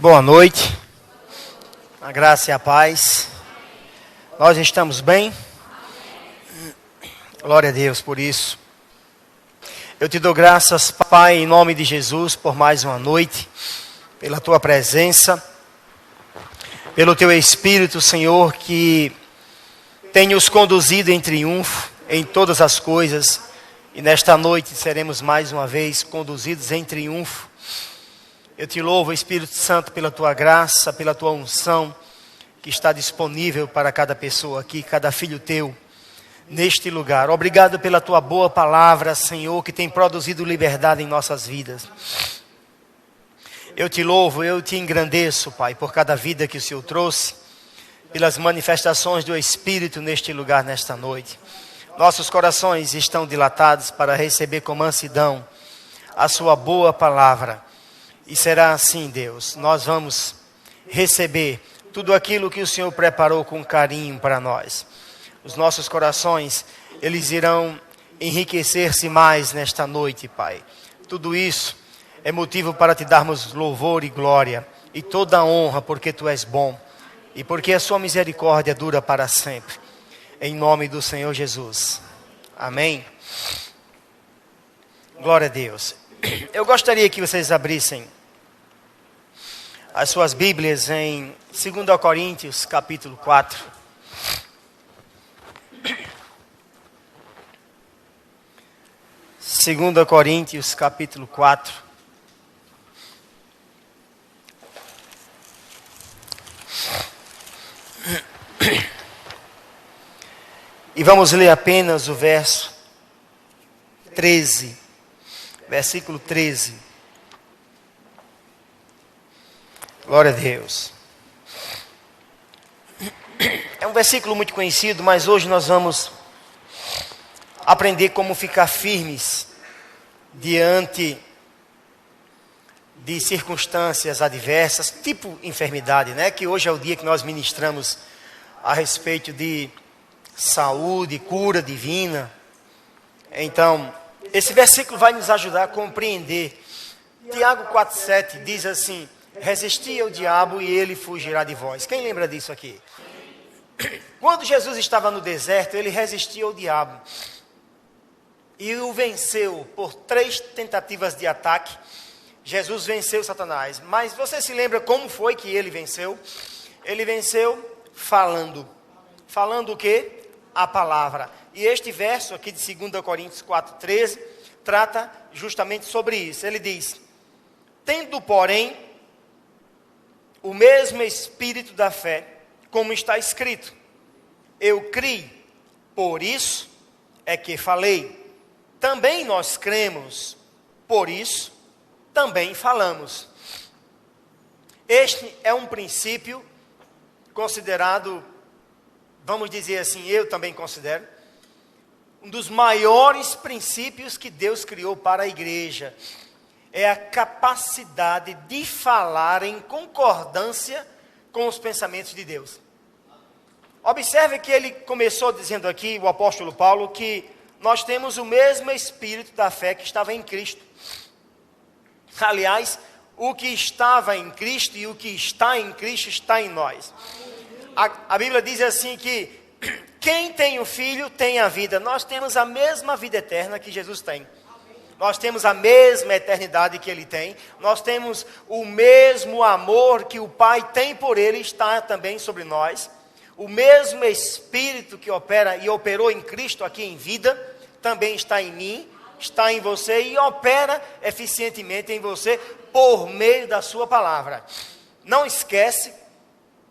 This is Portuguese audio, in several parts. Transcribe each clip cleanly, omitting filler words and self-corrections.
Boa noite, a graça e a paz. Nós estamos bem? Glória a Deus por isso. Eu te dou graças, Pai, em nome de Jesus, por mais uma noite, pela tua presença, pelo teu Espírito, Senhor, que tem nos conduzido em triunfo em todas as coisas, e nesta noite seremos mais uma vez conduzidos em triunfo. Eu te louvo, Espírito Santo, pela tua graça, pela tua unção, que está disponível para cada pessoa aqui, cada filho teu, neste lugar. Obrigado pela tua boa palavra, Senhor, que tem produzido liberdade em nossas vidas. Eu te louvo, eu te engrandeço, Pai, por cada vida que o Senhor trouxe, pelas manifestações do Espírito neste lugar, nesta noite. Nossos corações estão dilatados para receber com mansidão a sua boa palavra. E será assim, Deus, nós vamos receber tudo aquilo que o Senhor preparou com carinho para nós. Os nossos corações, eles irão enriquecer-se mais nesta noite, Pai. Tudo isso é motivo para te darmos louvor e glória e toda a honra, porque Tu és bom e porque a Sua misericórdia dura para sempre. Em nome do Senhor Jesus. Amém. Glória a Deus. Eu gostaria que vocês abrissem as suas Bíblias em 2 Coríntios, capítulo 4. Segunda Coríntios, capítulo 4. E vamos ler apenas o verso 13, versículo 13. Glória a Deus. É um versículo muito conhecido, mas hoje nós vamos aprender como ficar firmes diante de circunstâncias adversas, tipo enfermidade, né? Que hoje é o dia que nós ministramos a respeito de saúde, cura divina. Então, esse versículo vai nos ajudar a compreender. Tiago 4,7 diz assim: resisti ao diabo e ele fugirá de vós. Quem lembra disso aqui? Quando Jesus estava no deserto, ele resistiu ao diabo e o venceu por 3 tentativas de ataque. Jesus venceu Satanás. Mas você se lembra como foi que ele venceu? Ele venceu falando. Falando o quê? A palavra. E este verso aqui de 2 Coríntios 4,13 trata justamente sobre isso. Ele diz: tendo, porém, o mesmo espírito da fé, como está escrito, eu criei, por isso é que falei. Também nós cremos, por isso também falamos. Este é um princípio considerado, vamos dizer assim, eu também considero, um dos maiores princípios que Deus criou para a igreja. É a capacidade de falar em concordância com os pensamentos de Deus. Observe que ele começou dizendo aqui, o apóstolo Paulo, que nós temos o mesmo espírito da fé que estava em Cristo. Aliás, o que estava em Cristo e o que está em Cristo está em nós. A Bíblia diz assim que quem tem o Filho tem a vida. Nós temos a mesma vida eterna que Jesus tem. Nós temos a mesma eternidade que Ele tem. Nós temos o mesmo amor que o Pai tem por Ele, está também sobre nós. O mesmo Espírito que opera e operou em Cristo aqui em vida, também está em mim, está em você e opera eficientemente em você por meio da sua palavra. Não esquece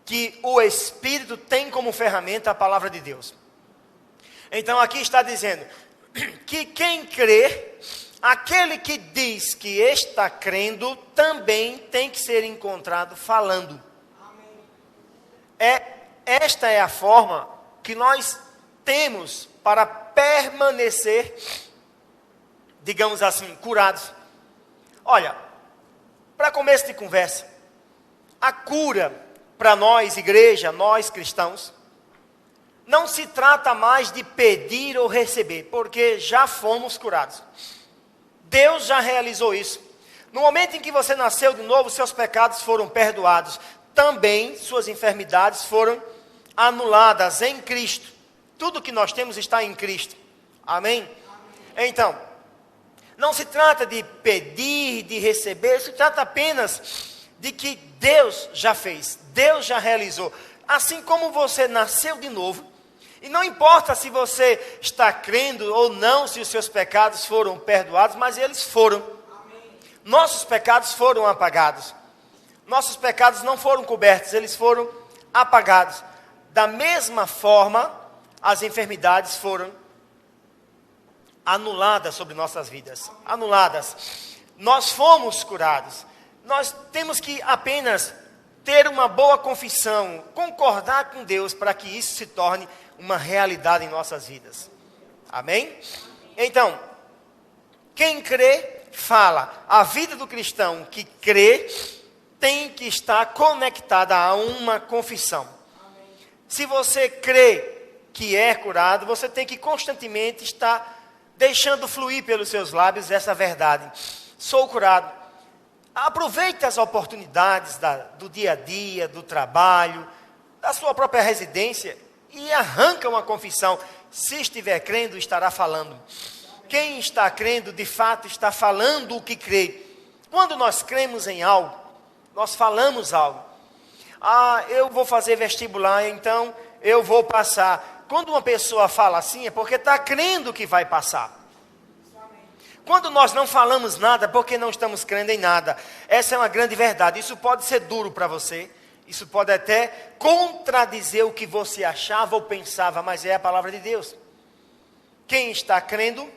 que o Espírito tem como ferramenta a palavra de Deus. Então aqui está dizendo que quem crê, aquele que diz que está crendo, também tem que ser encontrado falando. Esta é a forma que nós temos para permanecer, digamos assim, curados. Olha, para começo de conversa, a cura para nós, igreja, nós cristãos, não se trata mais de pedir ou receber, porque já fomos curados. Deus já realizou isso. No momento em que você nasceu de novo, seus pecados foram perdoados. Também suas enfermidades foram anuladas em Cristo. Tudo que nós temos está em Cristo. Amém? Então, não se trata de pedir, de receber, se trata apenas de que Deus já fez, Deus já realizou. Assim como você nasceu de novo, e não importa se você está crendo ou não, se os seus pecados foram perdoados, mas eles foram. Nossos pecados foram apagados. Nossos pecados não foram cobertos, eles foram apagados. Da mesma forma, as enfermidades foram anuladas sobre nossas vidas. Anuladas. Nós fomos curados. Nós temos que apenas ter uma boa confissão, concordar com Deus para que isso se torne uma realidade em nossas vidas. Amém? Então, quem crê, fala. A vida do cristão que crê tem que estar conectada a uma confissão. Se você crê que é curado, você tem que constantemente estar deixando fluir pelos seus lábios essa verdade. Sou curado. Aproveite as oportunidades do dia a dia, do trabalho, da sua própria residência e arranca uma confissão. Se estiver crendo, estará falando. Quem está crendo, de fato, está falando o que crê. Quando nós cremos em algo, nós falamos algo. Eu vou fazer vestibular, então eu vou passar. Quando uma pessoa fala assim, é porque está crendo que vai passar. Quando nós não falamos nada, é porque não estamos crendo em nada. Essa é uma grande verdade. Isso pode ser duro para você. Isso pode até contradizer o que você achava ou pensava, mas é a palavra de Deus. Quem está crendo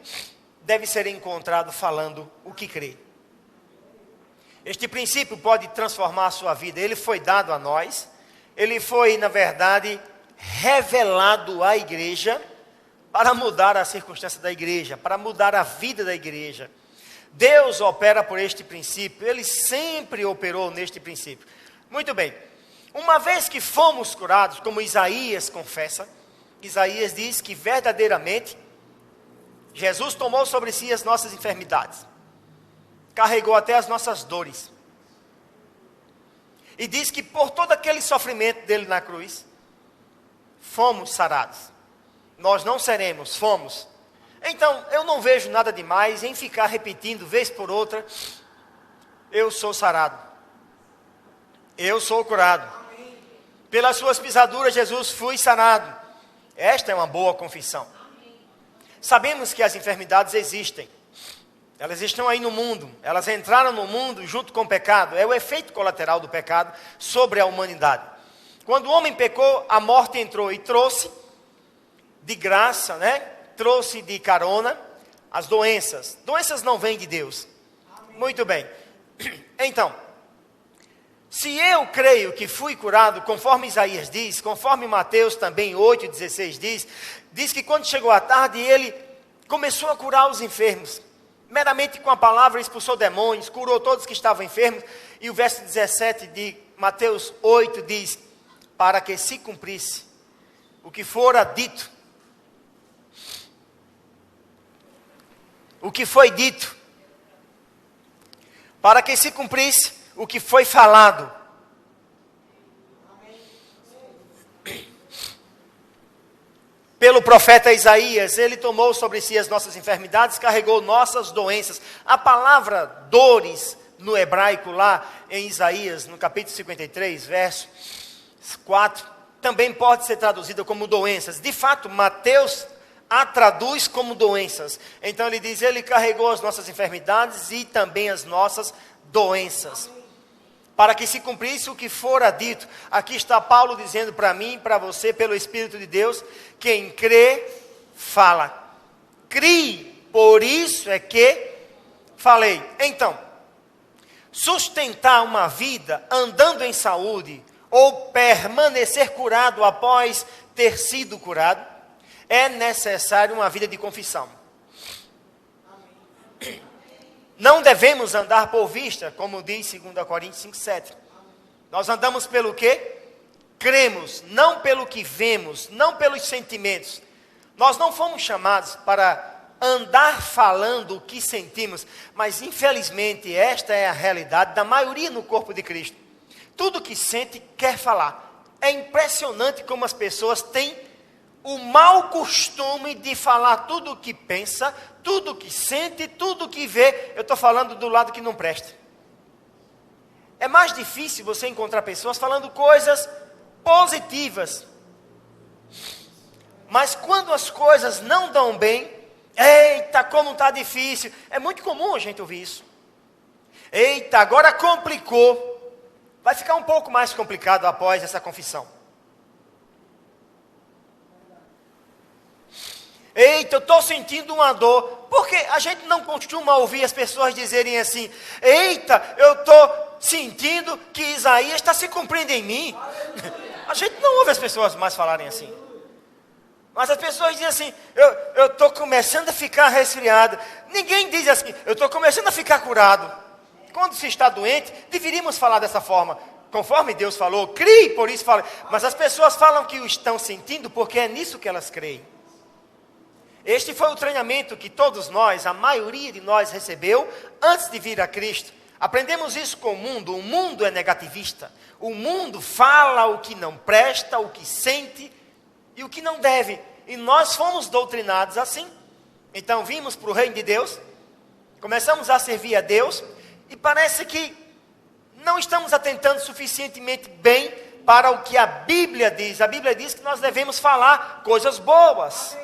deve ser encontrado falando o que crê. Este princípio pode transformar a sua vida. Ele foi dado a nós. Ele foi, na verdade, revelado à igreja para mudar a circunstância da igreja, para mudar a vida da igreja. Deus opera por este princípio. Ele sempre operou neste princípio. Muito bem. Uma vez que fomos curados, como Isaías confessa, Isaías diz que verdadeiramente Jesus tomou sobre si as nossas enfermidades, carregou até as nossas dores, e diz que por todo aquele sofrimento dele na cruz, fomos sarados. Nós não seremos, fomos. Então, eu não vejo nada demais em ficar repetindo, vez por outra, eu sou sarado, eu sou curado. Pelas suas pisaduras, Jesus foi sarado. Esta é uma boa confissão. Sabemos que as enfermidades existem. Elas estão aí no mundo. Elas entraram no mundo junto com o pecado. É o efeito colateral do pecado sobre a humanidade. Quando o homem pecou, a morte entrou e trouxe de graça, trouxe de carona as doenças. Doenças não vêm de Deus. Muito bem. Então, se eu creio que fui curado, conforme Isaías diz, conforme Mateus também 8,16 diz que quando chegou a tarde, ele começou a curar os enfermos. Meramente com a palavra expulsou demônios, curou todos que estavam enfermos. E o verso 17 de Mateus 8 diz, para que se cumprisse o que fora dito, o que foi dito, para que se cumprisse o que foi falado. Pelo profeta Isaías, ele tomou sobre si as nossas enfermidades, carregou nossas doenças. A palavra dores no hebraico lá em Isaías, no capítulo 53, verso 4, também pode ser traduzida como doenças. De fato, Mateus a traduz como doenças. Então ele diz, ele carregou as nossas enfermidades e também as nossas doenças, para que se cumprisse o que fora dito. Aqui está Paulo dizendo para mim e para você, pelo Espírito de Deus, quem crê, fala. Crie, por isso é que falei. Então, sustentar uma vida andando em saúde, ou permanecer curado após ter sido curado, é necessário uma vida de confissão. Não devemos andar por vista, como diz 2 Coríntios 5,7. Nós andamos pelo quê? Cremos, não pelo que vemos, não pelos sentimentos. Nós não fomos chamados para andar falando o que sentimos, mas infelizmente esta é a realidade da maioria no corpo de Cristo. Tudo que sente quer falar. É impressionante como as pessoas têm o mau costume de falar tudo o que pensa, tudo o que sente, tudo o que vê. Eu estou falando do lado que não presta. É mais difícil você encontrar pessoas falando coisas positivas. Mas quando as coisas não dão bem, eita, como está difícil. É muito comum a gente ouvir isso. Eita, agora complicou. Vai ficar um pouco mais complicado após essa confissão. Eita, eu estou sentindo uma dor. Porque a gente não costuma ouvir as pessoas dizerem assim: eita, eu estou sentindo que Isaías está se cumprindo em mim. A gente não ouve as pessoas mais falarem assim. Mas as pessoas dizem assim: eu estou começando a ficar resfriado. Ninguém diz assim: eu estou começando a ficar curado. Quando se está doente, deveríamos falar dessa forma. Conforme Deus falou, crie, por isso fala. Mas as pessoas falam que o estão sentindo porque é nisso que elas creem. Este foi o treinamento que todos nós, a maioria de nós recebeu antes de vir a Cristo. Aprendemos isso com o mundo é negativista. O mundo fala o que não presta, o que sente e o que não deve. E nós fomos doutrinados assim. Então vimos para o reino de Deus, começamos a servir a Deus e parece que não estamos atentando suficientemente bem para o que a Bíblia diz. A Bíblia diz que nós devemos falar coisas boas.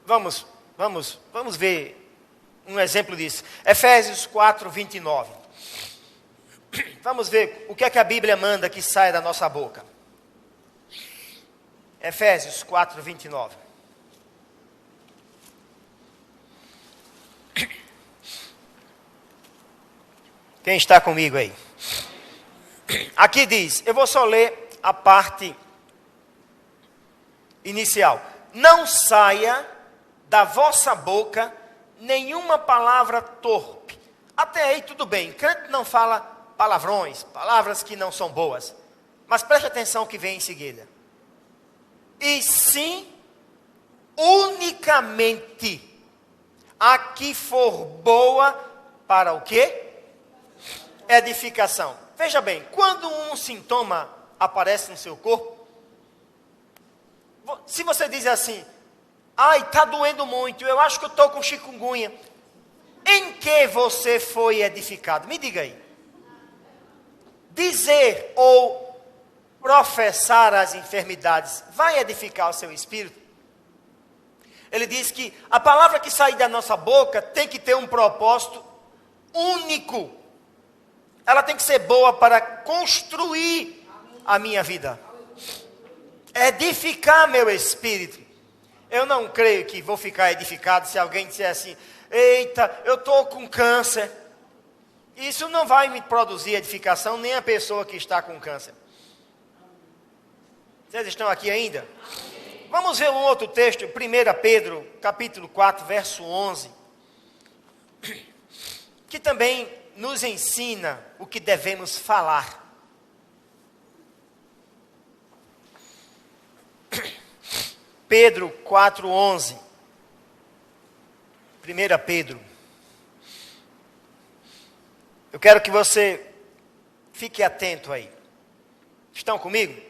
Vamos ver um exemplo disso. Efésios 4, 29. Vamos ver o que é que a Bíblia manda que saia da nossa boca. Efésios 4, 29. Quem está comigo aí? Aqui diz, eu vou só ler a parte inicial. Não saia da vossa boca nenhuma palavra torpe. Até aí tudo bem, crente não fala palavrões, palavras que não são boas. Mas preste atenção que vem em seguida. E sim, unicamente a que for boa para o quê? Edificação. Veja bem, quando um sintoma aparece no seu corpo, se você diz assim: ai, está doendo muito, eu acho que eu estou com chikungunya. Em que você foi edificado? Me diga aí. Dizer ou professar as enfermidades vai edificar o seu espírito? Ele diz que a palavra que sai da nossa boca tem que ter um propósito único. Ela tem que ser boa para construir a minha vida. Edificar meu espírito. Eu não creio que vou ficar edificado se alguém disser assim: eita, eu estou com câncer. Isso não vai me produzir edificação, nem a pessoa que está com câncer. Vocês estão aqui ainda? Vamos ver um outro texto, 1 Pedro, capítulo 4, verso 11. Que também nos ensina o que devemos falar. Pedro 4:11. 1 Pedro. Eu quero que você fique atento aí. Estão comigo?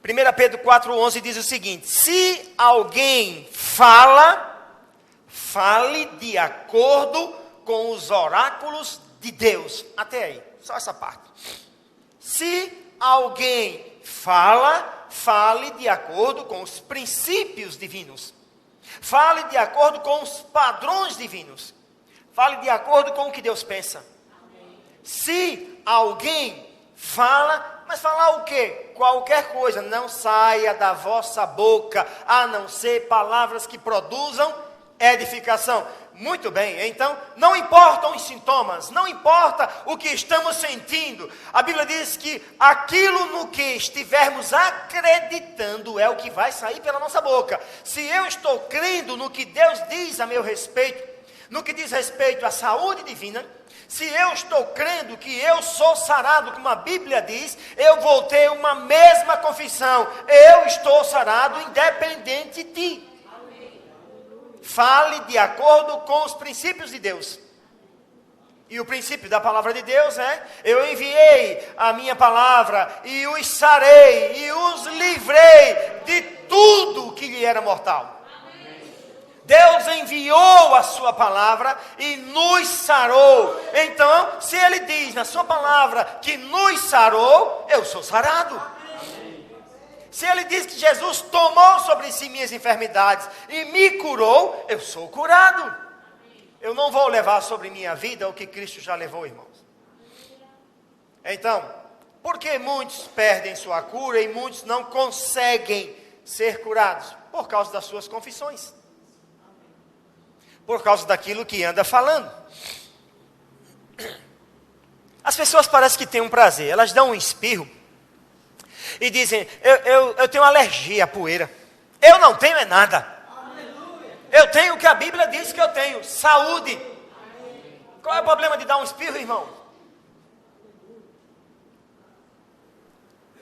1 Pedro 4:11 diz o seguinte: se alguém fala, fale de acordo com os oráculos de Deus. Até aí, só essa parte. Se alguém fala, fale de acordo com os princípios divinos. Fale de acordo com os padrões divinos. Fale de acordo com o que Deus pensa. Amém. Se alguém fala, mas falar o quê? Qualquer coisa, não saia da vossa boca, a não ser palavras que produzam edificação. Muito bem, então, não importam os sintomas, não importa o que estamos sentindo. A Bíblia diz que aquilo no que estivermos acreditando é o que vai sair pela nossa boca. Se eu estou crendo no que Deus diz a meu respeito, no que diz respeito à saúde divina, Se eu estou crendo que eu sou sarado, como a Bíblia diz, eu vou ter uma mesma confissão. Eu estou sarado independente de ti. Fale de acordo com os princípios de Deus. E o princípio da palavra de Deus é: eu enviei a minha palavra e os sarei e os livrei de tudo que lhe era mortal. Deus enviou a sua palavra e nos sarou. Então, se ele diz na sua palavra que nos sarou, eu sou sarado. Se ele diz que Jesus tomou sobre si minhas enfermidades e me curou, eu sou curado. Eu não vou levar sobre minha vida o que Cristo já levou, irmãos. Então, por que muitos perdem sua cura e muitos não conseguem ser curados? Por causa das suas confissões. Por causa daquilo que anda falando. As pessoas parecem que têm um prazer. Elas dão um espirro e dizem: eu tenho alergia à poeira. Eu não tenho é nada. Eu tenho o que a Bíblia diz que eu tenho: saúde. Qual é o problema de dar um espirro, irmão?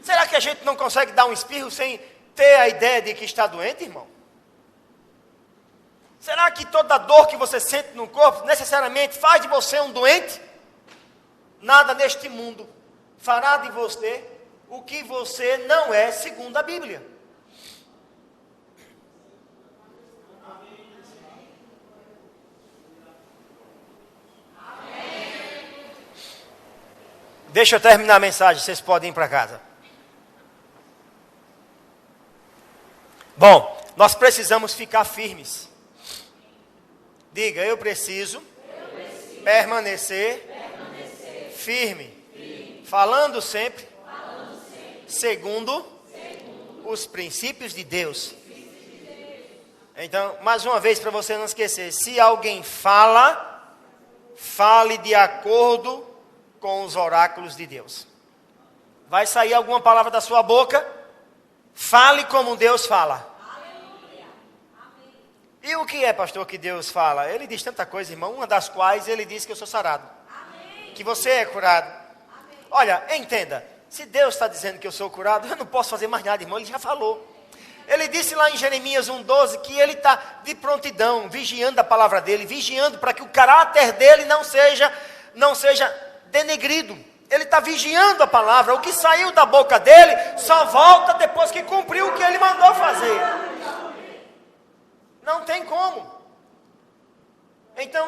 Será que a gente não consegue dar um espirro sem ter a ideia de que está doente, irmão? Será que toda dor que você sente no corpo necessariamente faz de você um doente? Nada neste mundo fará de você o que você não é, segundo a Bíblia. Deixa eu terminar a mensagem, vocês podem ir para casa. Bom, nós precisamos ficar firmes. Diga: eu preciso permanecer firme. Falando sempre segundo os princípios de Deus. Então, mais uma vez, para você não esquecer: se alguém fala, fale de acordo com os oráculos de Deus. Vai sair alguma palavra da sua boca? Fale como Deus fala. E o que é, pastor, que Deus fala? Ele diz tanta coisa, irmão, uma das quais ele diz que eu sou sarado. Que você é curado. Olha, entenda, se Deus está dizendo que eu sou curado, eu não posso fazer mais nada, irmão, ele já falou. Ele disse lá em Jeremias 1,12 que ele está de prontidão, vigiando a palavra dele, vigiando para que o caráter dele não seja denegrido. Ele está vigiando a palavra. O que saiu da boca dele só volta depois que cumpriu o que ele mandou fazer. Não tem como. Então,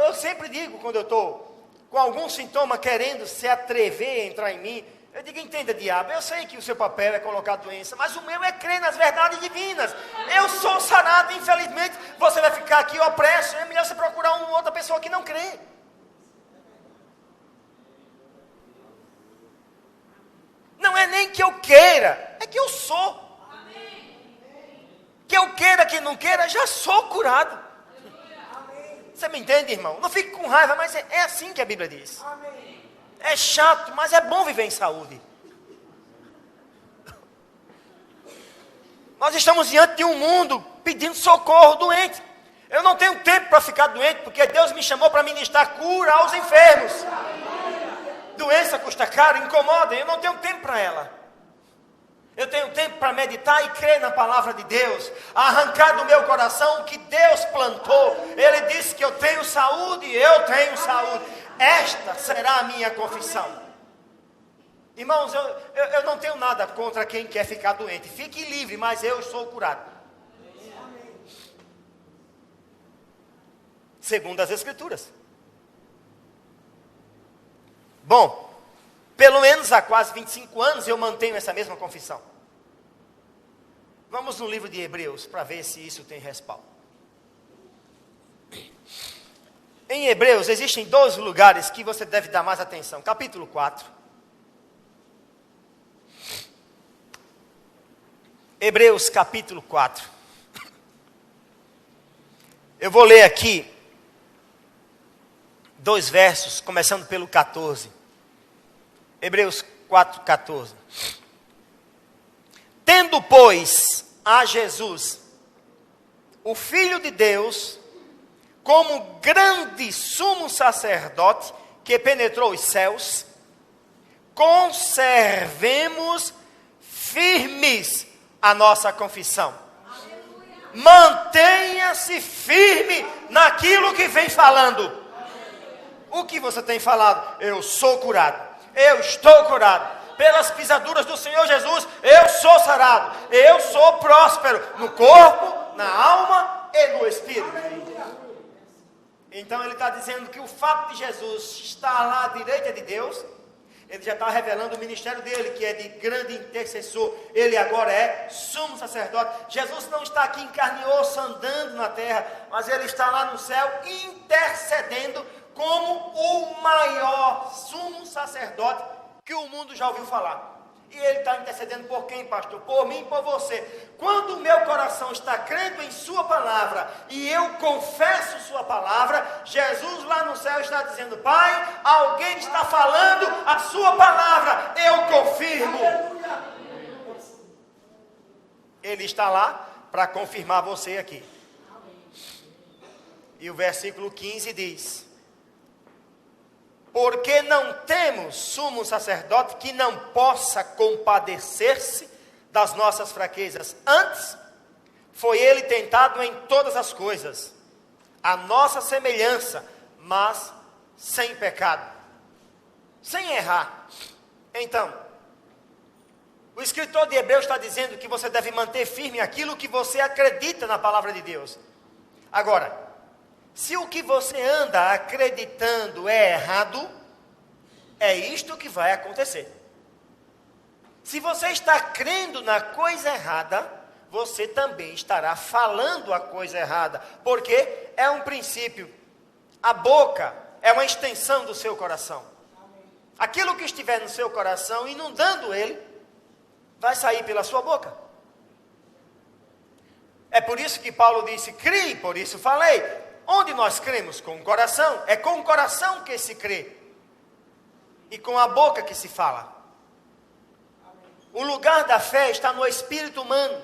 eu sempre digo, quando eu estou com algum sintoma querendo se atrever a entrar em mim, eu digo: entenda, diabo, eu sei que o seu papel é colocar doença, mas o meu é crer nas verdades divinas. Eu sou sarado, infelizmente, você vai ficar aqui opresso, é melhor você procurar uma outra pessoa que não crê. Não é nem que eu queira, é que eu sou. Que eu queira, que não queira, já sou curado. Você me entende, irmão? Não fique com raiva, mas é assim que a Bíblia diz. É chato, mas é bom viver em saúde. Nós estamos diante de um mundo pedindo socorro, doente. Eu não tenho tempo para ficar doente, porque Deus me chamou para ministrar cura aos enfermos. Doença custa caro, incomoda, eu não tenho tempo para ela. Eu tenho tempo para meditar e crer na palavra de Deus, arrancar do meu coração o que Deus plantou. Ele disse que eu tenho saúde, eu tenho saúde. Esta será a minha confissão. Irmãos, eu não tenho nada contra quem quer ficar doente. Fique livre, mas eu sou curado. Segundo as Escrituras. Bom, pelo menos há quase 25 anos eu mantenho essa mesma confissão. Vamos no livro de Hebreus para ver se isso tem respaldo. Em Hebreus existem 12 lugares que você deve dar mais atenção. Capítulo 4. Hebreus capítulo 4. Eu vou ler aqui 2 versos, começando pelo 14. Hebreus 4:14. Tendo, pois, a Jesus, o Filho de Deus, como grande sumo sacerdote, que penetrou os céus, conservemos firmes a nossa confissão. Mantenha-se firme naquilo que vem falando. O que você tem falado? Eu sou curado. Eu estou curado. Pelas pisaduras do Senhor Jesus, eu sou sarado. Eu sou próspero no corpo, na alma e no espírito. Então ele está dizendo que o fato de Jesus estar lá à direita de Deus, ele já está revelando o ministério dele, que é de grande intercessor. Ele agora é sumo sacerdote. Jesus não está aqui em carne e osso andando na terra, mas ele está lá no céu intercedendo como o maior sumo sacerdote que o mundo já ouviu falar. E ele está intercedendo por quem, pastor? Por mim e por você. Quando o meu coração está crendo em sua palavra e eu confesso sua palavra, Jesus lá no céu está dizendo: Pai, alguém está falando a sua palavra, eu confirmo. Ele está lá para confirmar você aqui. E o versículo 15 diz: porque não temos sumo sacerdote que não possa compadecer-se das nossas fraquezas. Antes, foi ele tentado em todas as coisas, a nossa semelhança, mas sem pecado, sem errar. Então, o escritor de Hebreus está dizendo que você deve manter firme aquilo que você acredita na palavra de Deus. Agora, se o que você anda acreditando é errado, é isto que vai acontecer. Se você está crendo na coisa errada, você também estará falando a coisa errada, porque é um princípio. A boca é uma extensão do seu coração. Aquilo que estiver no seu coração, inundando ele, vai sair pela sua boca. É por isso que Paulo disse: criei, por isso falei. Onde nós cremos? Com o coração. É com o coração que se crê. E com a boca que se fala. O lugar da fé está no espírito humano,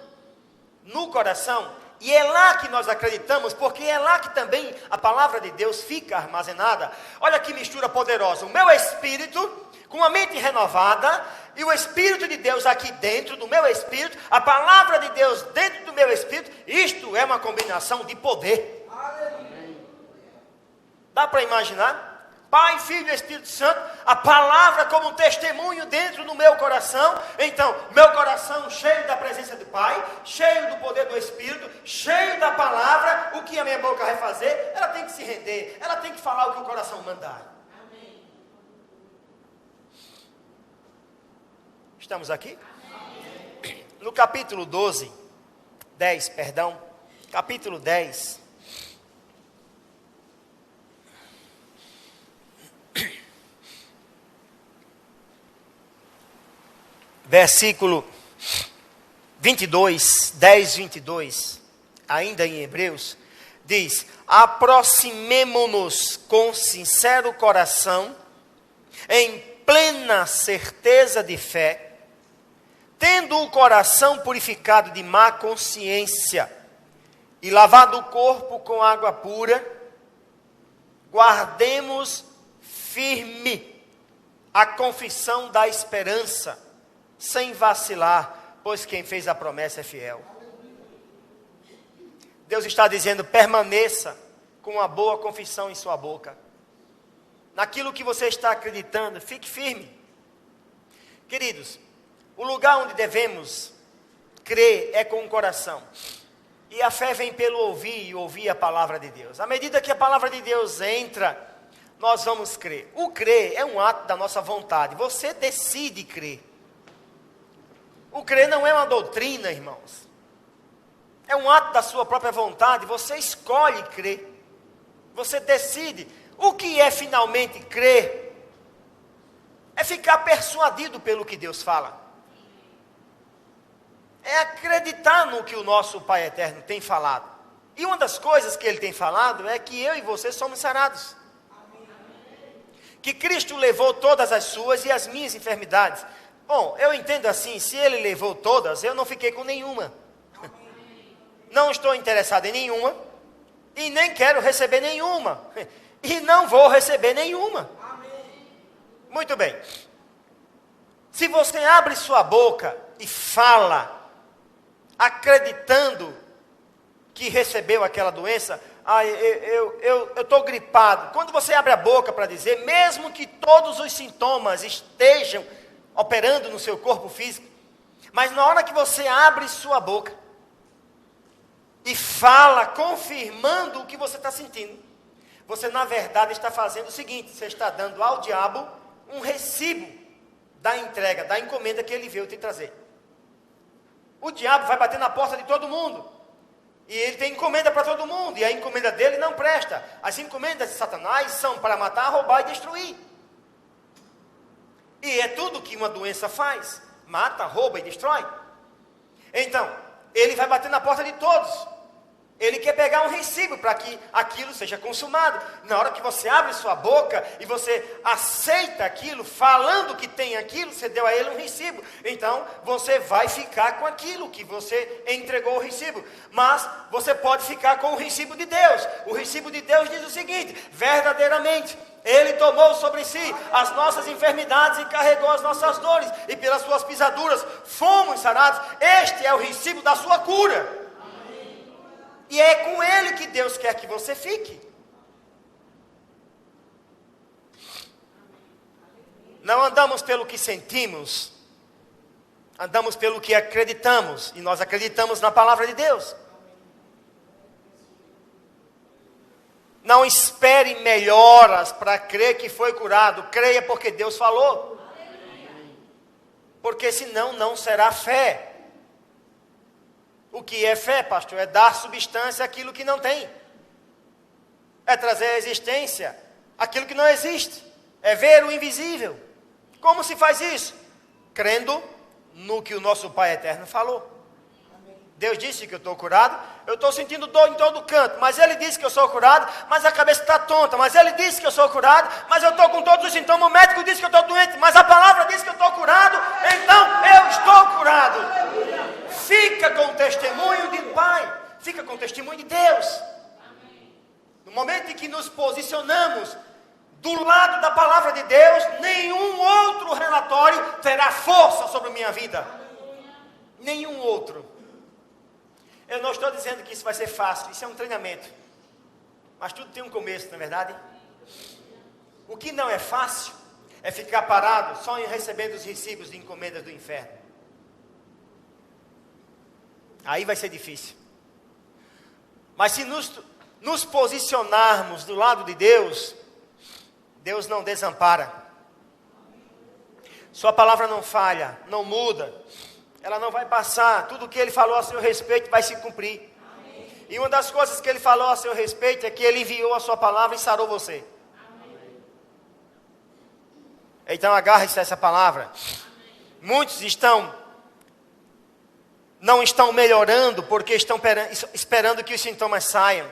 no coração. E é lá que nós acreditamos, porque é lá que também a palavra de Deus fica armazenada. Olha que mistura poderosa. O meu espírito, com a mente renovada, e o Espírito de Deus aqui dentro do meu espírito, a palavra de Deus dentro do meu espírito, isto é uma combinação de poder. Dá para imaginar? Pai, Filho e Espírito Santo, a palavra como um testemunho dentro do meu coração. Então, meu coração cheio da presença do Pai, cheio do poder do Espírito, cheio da palavra. O que a minha boca vai fazer? Ela tem que se render, ela tem que falar o que o coração mandar. Amém. Estamos aqui? Amém. No capítulo 10, capítulo 10. Versículo 22, 10, 22, ainda em Hebreus, diz: aproximemo-nos com sincero coração, em plena certeza de fé, tendo o coração purificado de má consciência, e lavado o corpo com água pura, guardemos firme a confissão da esperança, sem vacilar, pois quem fez a promessa é fiel. Deus está dizendo: permaneça com uma boa confissão em sua boca. Naquilo que você está acreditando, fique firme. Queridos, o lugar onde devemos crer é com o coração. E a fé vem pelo ouvir e ouvir a palavra de Deus. À medida que a palavra de Deus entra, nós vamos crer. O crer é um ato da nossa vontade. Você decide crer. O crer não é uma doutrina, irmãos. É um ato da sua própria vontade. Você escolhe crer. Você decide. O que é finalmente crer? É ficar persuadido pelo que Deus fala. É acreditar no que o nosso Pai Eterno tem falado. E uma das coisas que Ele tem falado é que eu e você somos sarados. Que Cristo levou todas as suas e as minhas enfermidades. Bom, eu entendo assim: se Ele levou todas, eu não fiquei com nenhuma. Não estou interessado em nenhuma, e nem quero receber nenhuma, e não vou receber nenhuma. Muito bem. Se você abre sua boca e fala, acreditando que recebeu aquela doença, eu estou gripado. Quando você abre a boca para dizer, mesmo que todos os sintomas estejam operando no seu corpo físico, mas na hora que você abre sua boca e fala, confirmando o que você está sentindo, você na verdade está fazendo o seguinte: você está dando ao diabo um recibo da entrega, da encomenda que ele veio te trazer. O diabo vai bater na porta de todo mundo, e ele tem encomenda para todo mundo, e a encomenda dele não presta. As encomendas de Satanás são para matar, roubar e destruir. E é tudo que uma doença faz: mata, rouba e destrói. Então, ele vai bater na porta de todos. Ele quer pegar um recibo para que aquilo seja consumado. Na hora que você abre sua boca e você aceita aquilo, falando que tem aquilo, você deu a ele um recibo. Então, você vai ficar com aquilo que você entregou o recibo. Mas você pode ficar com o recibo de Deus. O recibo de Deus diz o seguinte: verdadeiramente, Ele tomou sobre si as nossas enfermidades e carregou as nossas dores, e pelas suas pisaduras fomos sarados. Este é o recibo da sua cura. E é com Ele que Deus quer que você fique. Não andamos pelo que sentimos, andamos pelo que acreditamos. E nós acreditamos na palavra de Deus. Não espere melhoras para crer que foi curado. Creia porque Deus falou. Porque senão não será fé. O que é fé, pastor? É dar substância àquilo que não tem. É trazer à existência aquilo que não existe. É ver o invisível. Como se faz isso? Crendo no que o nosso Pai Eterno falou. Deus disse que eu estou curado. Eu estou sentindo dor em todo canto. Mas Ele disse que eu sou curado. Mas a cabeça está tonta. Mas Ele disse que eu sou curado. Mas eu estou com todos os sintomas. O médico disse que eu estou doente. Mas a palavra disse que eu estou curado. Então eu estou curado. Fica com o testemunho de Pai. Fica com o testemunho de Deus. No momento em que nos posicionamos do lado da palavra de Deus, nenhum outro relatório terá força sobre a minha vida. Nenhum outro. Eu não estou dizendo que isso vai ser fácil. Isso é um treinamento. Mas tudo tem um começo, não é verdade? O que não é fácil é ficar parado só em recebendo os recibos de encomendas do inferno. Aí vai ser difícil. Mas se nos posicionarmos do lado de Deus, Deus não desampara. Sua palavra não falha, não muda. Ela não vai passar. Tudo o que Ele falou a seu respeito vai se cumprir. Amém. E uma das coisas que Ele falou a seu respeito é que Ele enviou a sua palavra e sarou você. Amém. Então agarre-se a essa palavra. Amém. Muitos não estão melhorando porque estão esperando que os sintomas saiam.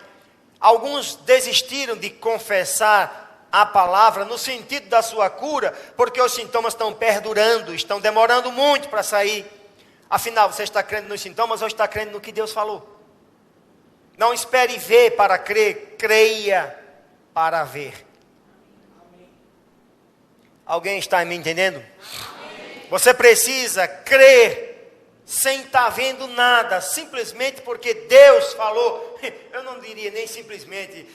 Alguns desistiram de confessar a palavra no sentido da sua cura, porque os sintomas estão perdurando, estão demorando muito para sair. Afinal, você está crendo nos sintomas ou está crendo no que Deus falou? Não espere ver para crer, creia para ver. Alguém está me entendendo? Você precisa crer sem estar vendo nada, simplesmente porque Deus falou. Eu não diria nem simplesmente,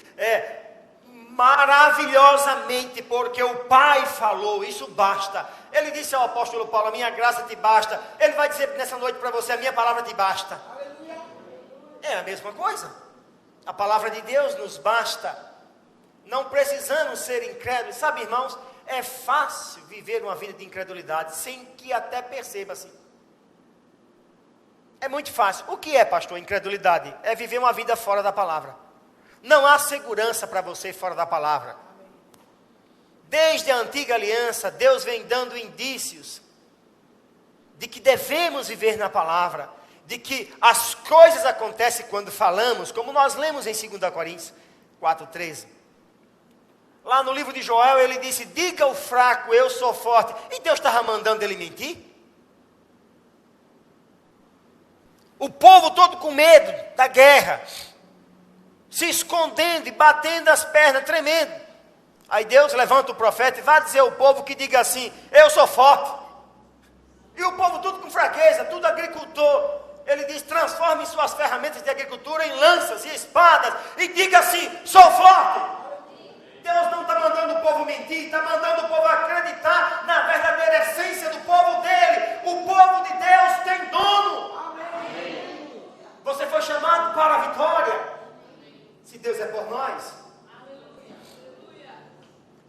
maravilhosamente, porque o Pai falou, isso basta. Ele disse ao apóstolo Paulo: a minha graça te basta. Ele vai dizer nessa noite para você: a minha palavra te basta. É a mesma coisa. A palavra de Deus nos basta. Não precisamos ser incrédulos. Sabe, irmãos, é fácil viver uma vida de incredulidade sem que até perceba-se. É muito fácil. O que é, pastor, incredulidade? É viver uma vida fora da palavra. Não há segurança para você fora da palavra. Desde a antiga aliança, Deus vem dando indícios de que devemos viver na palavra, de que as coisas acontecem quando falamos, como nós lemos em 2 Coríntios 4:13. Lá no livro de Joel, ele disse: diga ao fraco, eu sou forte. E Deus estava mandando ele mentir? O povo todo com medo da guerra, se escondendo e batendo as pernas, tremendo. Aí Deus levanta o profeta e vai dizer ao povo que diga assim: eu sou forte. E o povo tudo com fraqueza, tudo agricultor. Ele diz: transforme suas ferramentas de agricultura em lanças e espadas. E diga assim: sou forte. Deus não está mandando o povo mentir, está mandando o povo acreditar na verdadeira essência do povo dele. O povo de Deus tem dono. Amém. Você foi chamado para a vitória. Se Deus é por nós,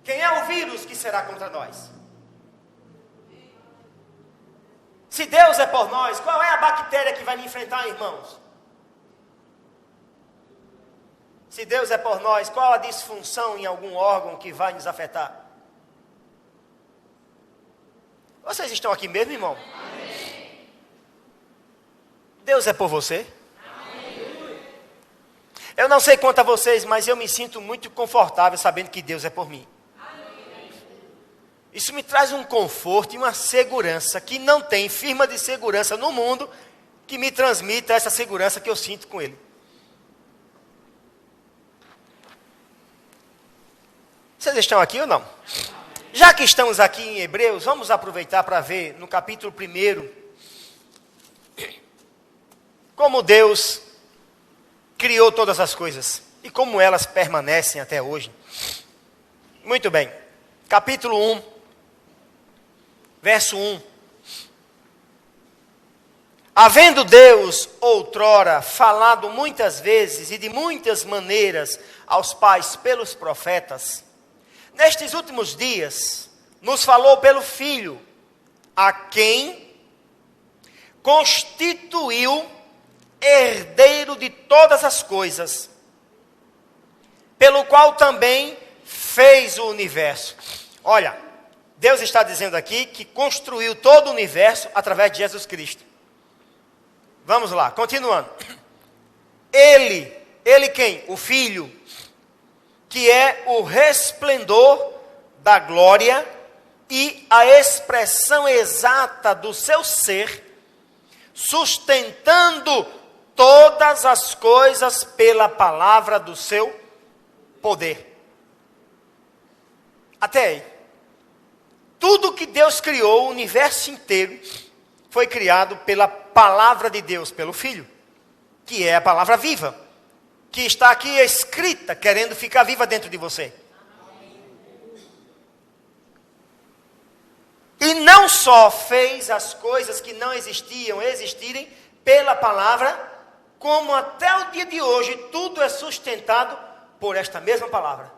quem é o vírus que será contra nós? Se Deus é por nós, qual é a bactéria que vai me enfrentar, irmãos? Se Deus é por nós, qual a disfunção em algum órgão que vai nos afetar? Vocês estão aqui mesmo, irmão? Amém. Deus é por você? Amém. Eu não sei quanto a vocês, mas eu me sinto muito confortável sabendo que Deus é por mim. Amém. Isso me traz um conforto e uma segurança que não tem firma de segurança no mundo que me transmita essa segurança que eu sinto com Ele. Vocês estão aqui ou não? Já que estamos aqui em Hebreus, vamos aproveitar para ver no capítulo 1 como Deus criou todas as coisas e como elas permanecem até hoje. Muito bem, capítulo 1, verso 1. Havendo Deus outrora falado muitas vezes e de muitas maneiras aos pais pelos profetas, nestes últimos dias, nos falou pelo Filho, a quem constituiu herdeiro de todas as coisas, pelo qual também fez o universo. Olha, Deus está dizendo aqui que construiu todo o universo através de Jesus Cristo. Vamos lá, continuando. Ele quem? O Filho, que é o resplendor da glória e a expressão exata do seu ser, sustentando todas as coisas pela palavra do seu poder. Até aí. Tudo que Deus criou, o universo inteiro, foi criado pela palavra de Deus, pelo Filho, que é a palavra viva, que está aqui escrita, querendo ficar viva dentro de você. E não só fez as coisas que não existiam existirem pela palavra, como até o dia de hoje tudo é sustentado por esta mesma palavra.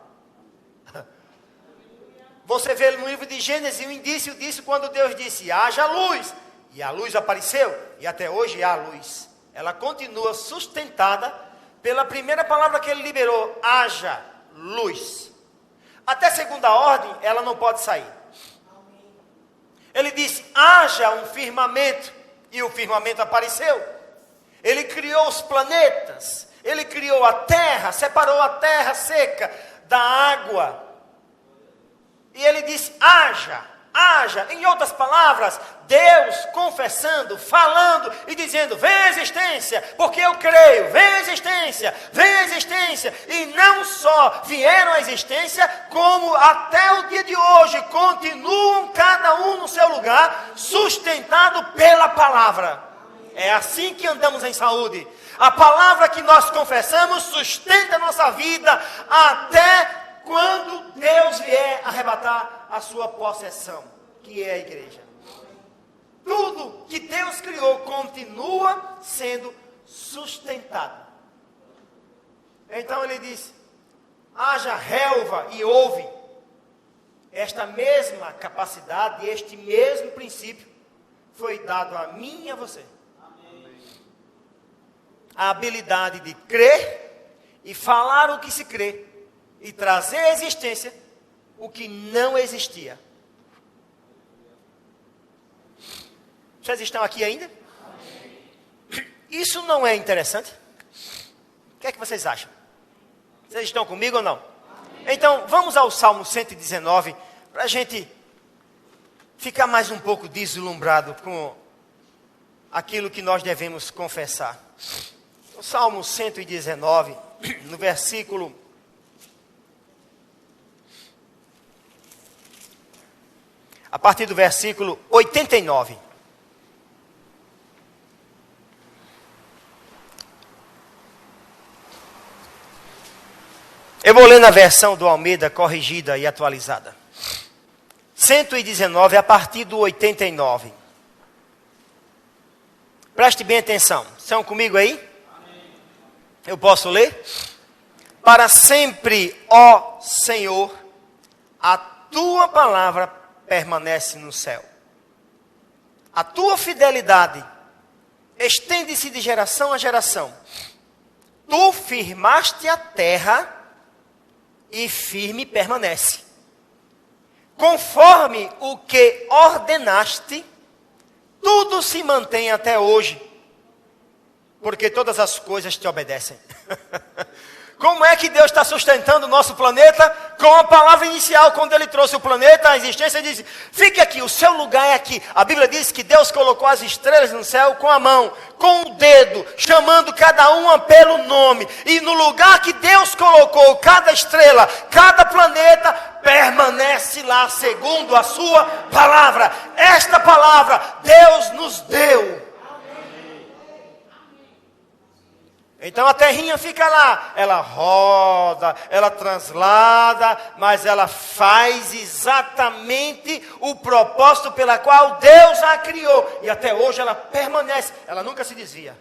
Você vê no livro de Gênesis o indício disso quando Deus disse: haja luz, e a luz apareceu, e até hoje há luz. Ela continua sustentada pela primeira palavra que ele liberou: haja luz. Até segunda ordem, ela não pode sair. Ele disse: haja um firmamento, e o firmamento apareceu. Ele criou os planetas, ele criou a terra, separou a terra seca da água. E ele disse: haja. Em outras palavras, Deus confessando, falando e dizendo: vem a existência, porque eu creio, vem a existência, e não só vieram à existência, como até o dia de hoje continuam cada um no seu lugar, sustentado pela palavra. É assim que andamos em saúde. A palavra que nós confessamos sustenta a nossa vida até quando Deus vier arrebatar a sua possessão, que é a igreja. Tudo que Deus criou continua sendo sustentado. Então ele diz: haja relva e ouve. Esta mesma capacidade, este mesmo princípio foi dado a mim e a você. A habilidade de crer e falar o que se crê e trazer à existência o que não existia. Vocês estão aqui ainda? Isso não é interessante? O que é que vocês acham? Vocês estão comigo ou não? Então, vamos ao Salmo 119, para a gente ficar mais um pouco deslumbrado com aquilo que nós devemos confessar. O Salmo 119, no versículo a partir do versículo 89. Eu vou ler na versão do Almeida, corrigida e atualizada. 119, a partir do 89. Preste bem atenção. Estão comigo aí? Amém. Eu posso ler? Para sempre, ó Senhor, a tua palavra permanece no céu. A tua fidelidade estende-se de geração a geração. Tu firmaste a terra e firme permanece. Conforme o que ordenaste, tudo se mantém até hoje, porque todas as coisas te obedecem. Como é que Deus está sustentando o nosso planeta? Com a palavra inicial, quando Ele trouxe o planeta à existência, Ele disse, fique aqui, o seu lugar é aqui. A Bíblia diz que Deus colocou as estrelas no céu com a mão, com o dedo, chamando cada uma pelo nome. E no lugar que Deus colocou cada estrela, cada planeta, permanece lá segundo a sua palavra. Esta palavra Deus nos deu. Então a terrinha fica lá, ela roda, ela translada, mas ela faz exatamente o propósito pela qual Deus a criou. E até hoje ela permanece, ela nunca se desvia.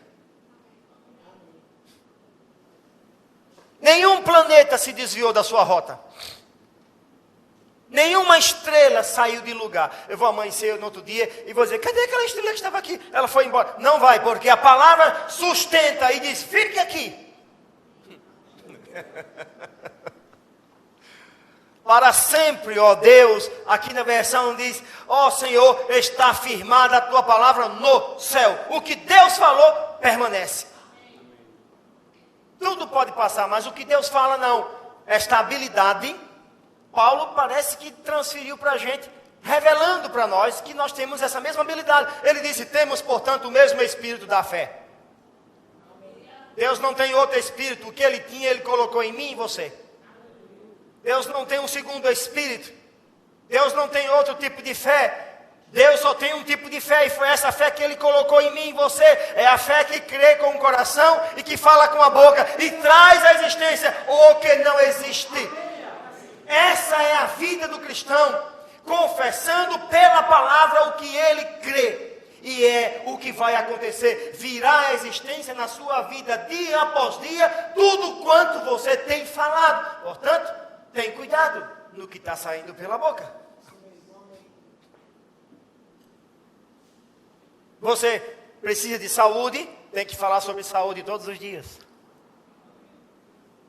Nenhum planeta se desviou da sua rota. Nenhuma estrela saiu de lugar. Eu vou amanhecer no outro dia e vou dizer, cadê aquela estrela que estava aqui? Ela foi embora. Não vai, porque a palavra sustenta e diz, fique aqui. Para sempre, ó Deus, aqui na versão diz, ó Senhor, está firmada a tua palavra no céu. O que Deus falou, permanece. Tudo pode passar, mas o que Deus fala não. Esta habilidade, Paulo parece que transferiu para a gente, revelando para nós que nós temos essa mesma habilidade. Ele disse, temos, portanto, o mesmo espírito da fé. Deus não tem outro espírito. O que Ele tinha, Ele colocou em mim e você. Deus não tem um segundo espírito. Deus não tem outro tipo de fé. Deus só tem um tipo de fé, e foi essa fé que Ele colocou em mim e em você. É a fé que crê com o coração e que fala com a boca e traz à existência o que não existe. Essa é a vida do cristão, confessando pela palavra o que ele crê. E é o que vai acontecer, virá à existência na sua vida, dia após dia, tudo quanto você tem falado. Portanto, tem cuidado no que está saindo pela boca. Você precisa de saúde, tem que falar sobre saúde todos os dias.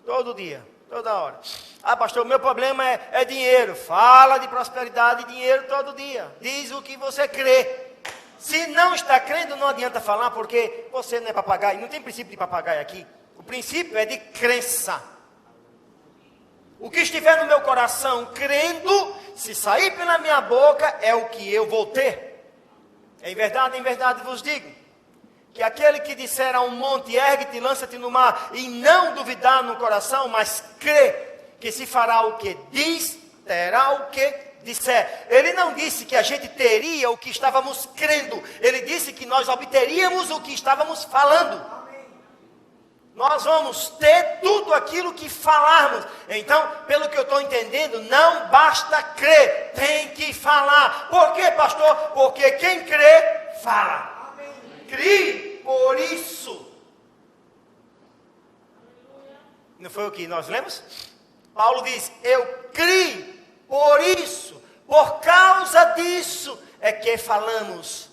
Todo dia. Toda hora. Ah, pastor, o meu problema é dinheiro. Fala de prosperidade e dinheiro todo dia. Diz o que você crê. Se não está crendo, não adianta falar, porque você não é papagaio. Não tem princípio de papagaio aqui. O princípio é de crença. O que estiver no meu coração crendo, se sair pela minha boca, é o que eu vou ter. Em verdade vos digo, que aquele que disser a um monte, ergue-te e lança-te no mar, e não duvidar no coração, mas crê que se fará o que diz, terá o que disser. Ele não disse que a gente teria o que estávamos crendo, ele disse que nós obteríamos o que estávamos falando. Nós vamos ter tudo aquilo que falarmos. Então, pelo que eu estou entendendo, não basta crer, tem que falar. Por quê, pastor? Porque quem crê, fala. Crie por isso. Não foi o que nós lemos? Paulo diz, eu criei por isso, por causa disso é que falamos.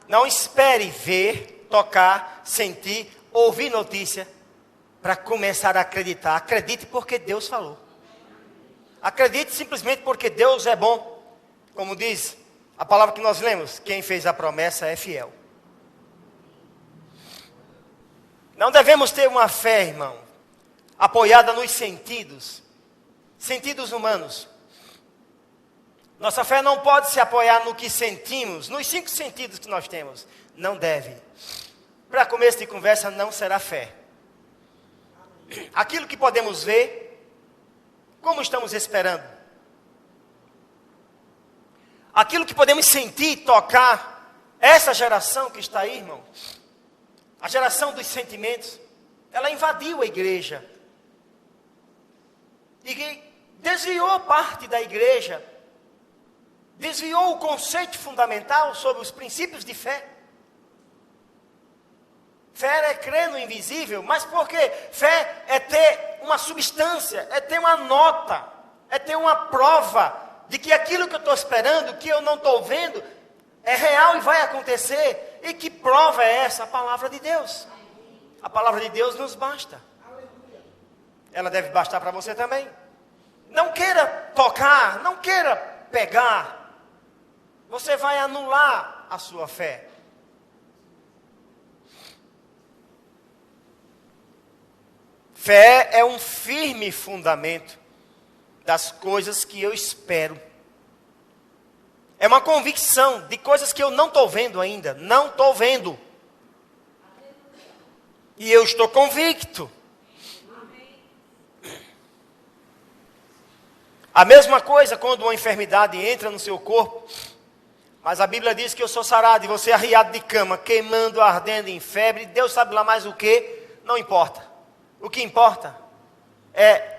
Não espere ver, tocar, sentir, ouvir notícia para começar a acreditar. Acredite porque Deus falou. Acredite simplesmente porque Deus é bom. Como diz a palavra que nós lemos, quem fez a promessa é fiel. Não devemos ter uma fé, irmão, apoiada nos sentidos humanos. Nossa fé não pode se apoiar no que sentimos, nos 5 sentidos que nós temos. Não deve. Para começo de conversa, não será fé. Aquilo que podemos ver, Como estamos esperando? Aquilo que podemos sentir, tocar, essa geração que está aí, irmão, a geração dos sentimentos, ela invadiu a igreja. E desviou parte da igreja, desviou o conceito fundamental sobre os princípios de fé. Fé é crer no invisível, mas por quê? Fé é ter uma substância, é ter uma nota, é ter uma prova de que aquilo que eu estou esperando, que eu não estou vendo, é real e vai acontecer. E que prova é essa? A palavra de Deus. A palavra de Deus nos basta. Ela deve bastar para você também. Não queira tocar, não queira pegar. Você vai anular a sua fé. Fé é um firme fundamento das coisas que eu espero. É uma convicção de coisas que eu não estou vendo ainda. Não estou vendo. E eu estou convicto. A mesma coisa quando uma enfermidade entra no seu corpo. Mas a Bíblia diz que eu sou sarado e você é arriado de cama, queimando, ardendo em febre. Deus sabe lá mais o que. Não importa. O que importa é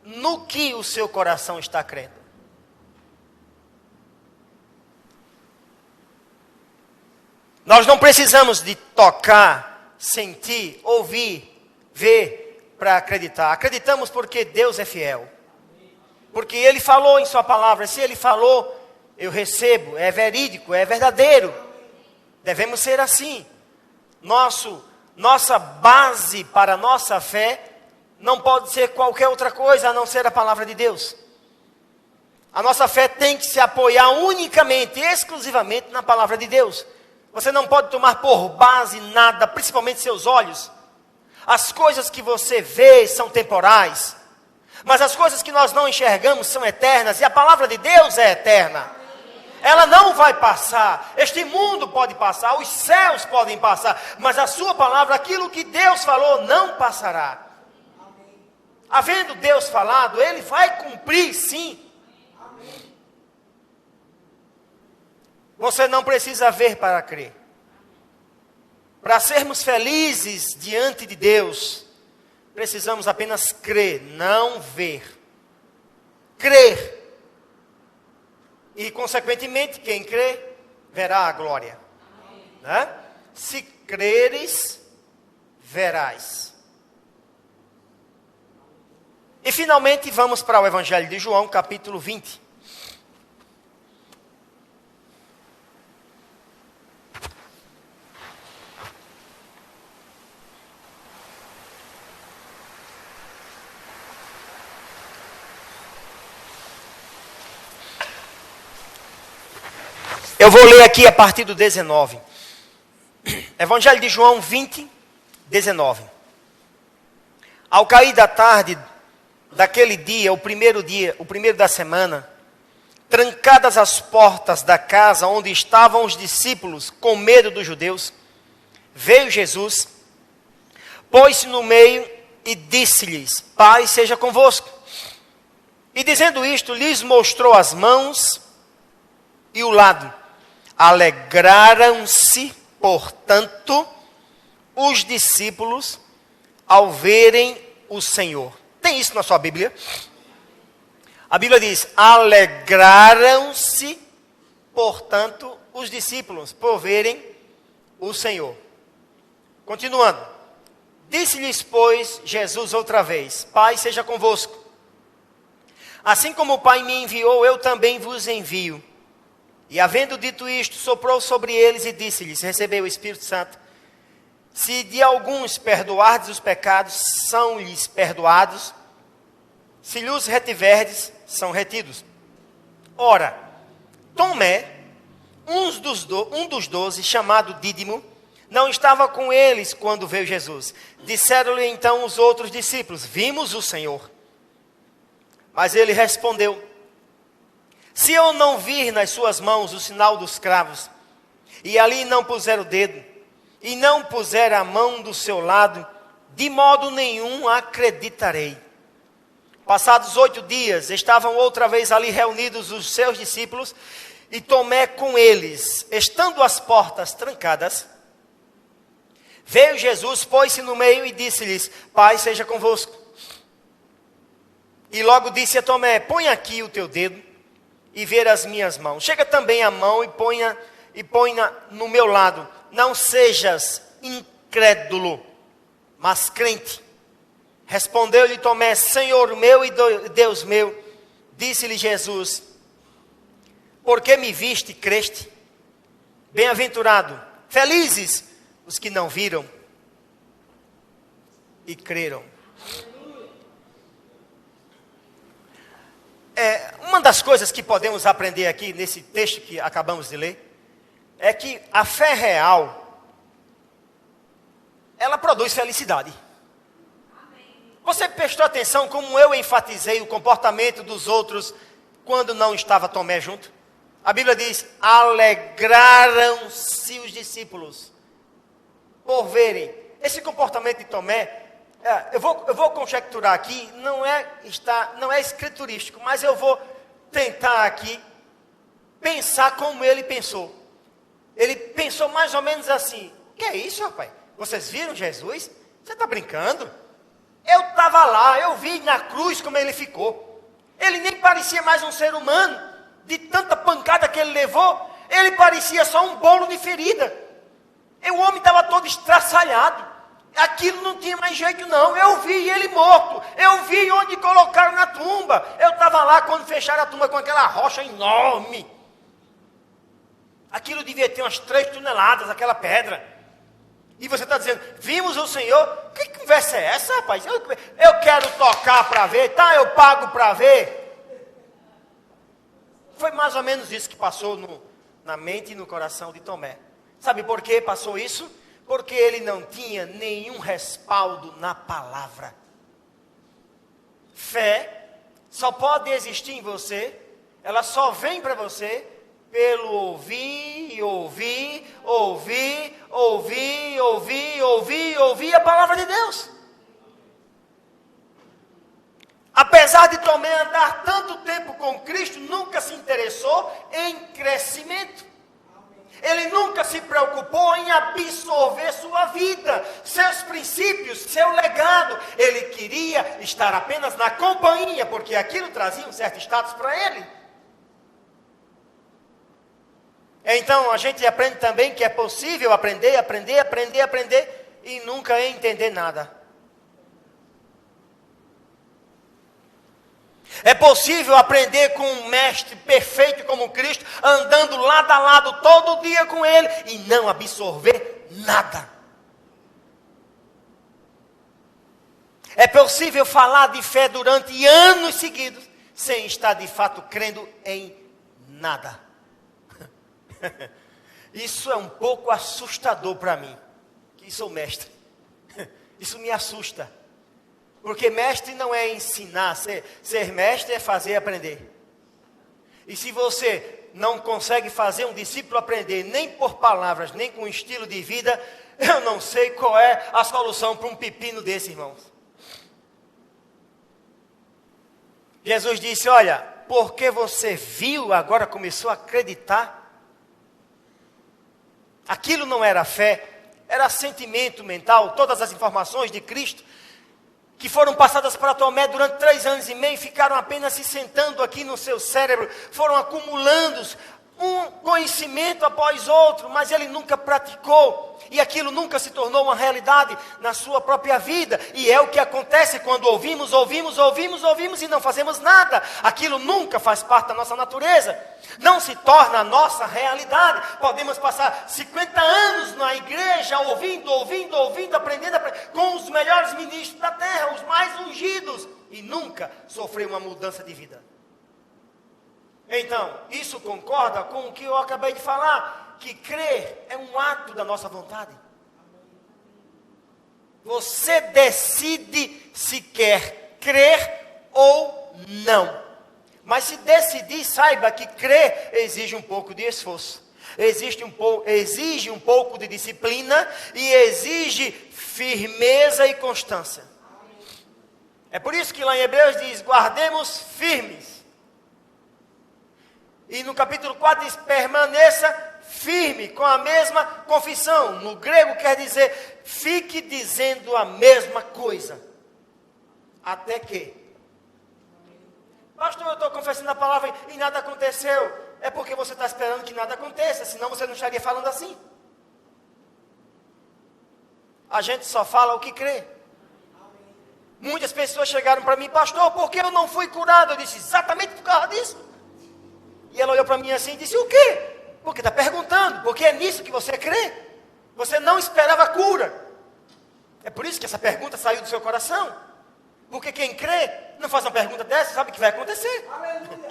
no que o seu coração está crendo. Nós não precisamos de tocar, sentir, ouvir, ver para acreditar. Acreditamos porque Deus é fiel. Porque Ele falou em sua palavra. Se Ele falou, eu recebo. É verídico, é verdadeiro. Devemos ser assim. Nossa base para a nossa fé não pode ser qualquer outra coisa a não ser a palavra de Deus. A nossa fé tem que se apoiar unicamente, exclusivamente na palavra de Deus. Você não pode tomar por base nada, principalmente seus olhos. As coisas que você vê são temporais, mas as coisas que nós não enxergamos são eternas, e a palavra de Deus é eterna. Ela não vai passar. Este mundo pode passar, os céus podem passar, mas a sua palavra, aquilo que Deus falou, não passará. Havendo Deus falado, Ele vai cumprir, sim. Você não precisa ver para crer. Para sermos felizes diante de Deus, precisamos apenas crer, não ver. Crer. E, consequentemente, quem crê, verá a glória. Né? Se creres, verás. E, finalmente, vamos para o Evangelho de João, capítulo 20. Eu vou ler aqui a partir do 19. Evangelho de João 20, 19. Ao cair da tarde daquele dia, o primeiro da semana, trancadas as portas da casa onde estavam os discípulos, com medo dos judeus, veio Jesus, pôs-se no meio e disse-lhes: Paz seja convosco. E dizendo isto, lhes mostrou as mãos e o lado. Alegraram-se, portanto, os discípulos ao verem o Senhor. Tem isso na sua Bíblia? A Bíblia diz: alegraram-se, portanto, os discípulos por verem o Senhor. Continuando. Disse-lhes, pois, Jesus outra vez: Pai seja convosco. Assim como o Pai me enviou, eu também vos envio. E havendo dito isto, soprou sobre eles e disse-lhes: Recebei o Espírito Santo. Se de alguns perdoardes os pecados, são-lhes perdoados. Se lhes retiverdes, são retidos. Ora, Tomé, um dos 12, chamado Dídimo, não estava com eles quando veio Jesus. Disseram-lhe então os outros discípulos: Vimos o Senhor. Mas ele respondeu: Se eu não vir nas suas mãos o sinal dos cravos, e ali não puser o dedo, e não puser a mão do seu lado, de modo nenhum acreditarei. Passados 8 dias, estavam outra vez ali reunidos os seus discípulos, e Tomé com eles. Estando as portas trancadas, veio Jesus, pôs-se no meio e disse-lhes: Paz seja convosco. E logo disse a Tomé: Põe aqui o teu dedo e ver as minhas mãos. Chega também a mão e ponha no meu lado. Não sejas incrédulo, mas crente. Respondeu-lhe Tomé: Senhor meu e Deus meu. Disse-lhe Jesus: Porque me viste e creste? Bem-aventurado, felizes os que não viram e creram. Uma das coisas que podemos aprender aqui nesse texto que acabamos de ler é que a fé real, ela produz felicidade. Você prestou atenção como eu enfatizei o comportamento dos outros quando não estava Tomé junto? A Bíblia diz: alegraram-se os discípulos por verem. Esse comportamento de Tomé, eu vou conjecturar aqui, não é escriturístico, mas eu vou tentar aqui pensar como ele pensou. Ele pensou mais ou menos assim: que é isso, rapaz? Vocês viram Jesus? Você está brincando? Eu estava lá, eu vi na cruz como ele ficou. Ele nem parecia mais um ser humano, de tanta pancada que ele levou. Ele parecia só um bolo de ferida. E o homem estava todo estraçalhado. Aquilo não tinha mais jeito não. Eu vi ele morto. Eu vi onde colocaram na tumba. Eu estava lá quando fecharam a tumba com aquela rocha enorme. Aquilo devia ter umas 3 toneladas, aquela pedra. E você está dizendo: vimos o Senhor? Que conversa é essa, rapaz? Eu quero tocar para ver, tá? Eu pago para ver. Foi mais ou menos isso que passou na mente e no coração de Tomé. Sabe por que passou isso? Porque ele não tinha nenhum respaldo na palavra. Fé só pode existir em você, ela só vem para você pelo ouvir a palavra de Deus. Apesar de Tomé andar tanto tempo com Cristo, nunca se interessou em crescimento. Ele nunca se preocupou em absorver sua vida, seus princípios, seu legado. Ele queria estar apenas na companhia, porque aquilo trazia um certo status para ele. Então a gente aprende também que é possível aprender e nunca entender nada. É possível aprender com um mestre perfeito como Cristo, andando lado a lado todo dia com Ele e não absorver nada. É possível falar de fé durante anos seguidos, sem estar de fato crendo em nada. Isso é um pouco assustador para mim, que sou mestre. Isso me assusta. Porque mestre não é ensinar, ser mestre é fazer aprender. E se você não consegue fazer um discípulo aprender, nem por palavras, nem com estilo de vida, eu não sei qual é a solução para um pepino desse, irmãos. Jesus disse: olha, porque você viu, agora começou a acreditar. Aquilo não era fé, era sentimento mental, todas as informações de Cristo que foram passadas para Tomé durante 3 anos e meio, ficaram apenas se sentando aqui no seu cérebro, foram acumulando um conhecimento após outro, mas ele nunca praticou, e aquilo nunca se tornou uma realidade na sua própria vida. E é o que acontece quando ouvimos e não fazemos nada. Aquilo nunca faz parte da nossa natureza, não se torna a nossa realidade. Podemos passar 50 anos na igreja, ouvindo, aprendendo com os melhores ministros da terra, os mais ungidos, e nunca sofrer uma mudança de vida. Então, isso concorda com o que eu acabei de falar, que crer é um ato da nossa vontade. Você decide se quer crer ou não. Mas se decidir, saiba que crer exige um pouco de esforço, exige um pouco de disciplina e exige firmeza e constância. É por isso que lá em Hebreus diz, guardemos firmes. E no capítulo 4 diz, permaneça firme com a mesma confissão. No grego quer dizer, fique dizendo a mesma coisa. Até que? Pastor, eu estou confessando a palavra e nada aconteceu. É porque você está esperando que nada aconteça, senão você não estaria falando assim. A gente só fala o que crê. Muitas pessoas chegaram para mim, pastor, por que eu não fui curado? Eu disse, exatamente por causa disso. E ela olhou para mim assim e disse, o quê? Porque está perguntando, porque é nisso que você crê. Você não esperava cura. É por isso que essa pergunta saiu do seu coração. Porque quem crê, não faz uma pergunta dessa, sabe o que vai acontecer. Aleluia.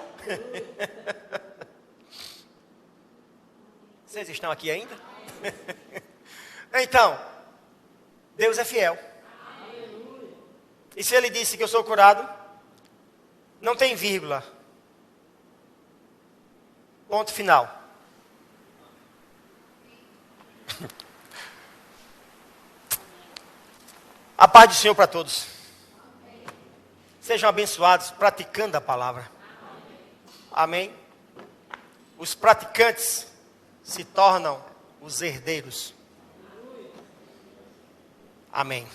Vocês estão aqui ainda? Então, Deus é fiel. E se Ele disse que eu sou curado, não tem vírgula. Ponto final. A paz do Senhor para todos. Sejam abençoados praticando a palavra. Amém. Os praticantes se tornam os herdeiros. Amém.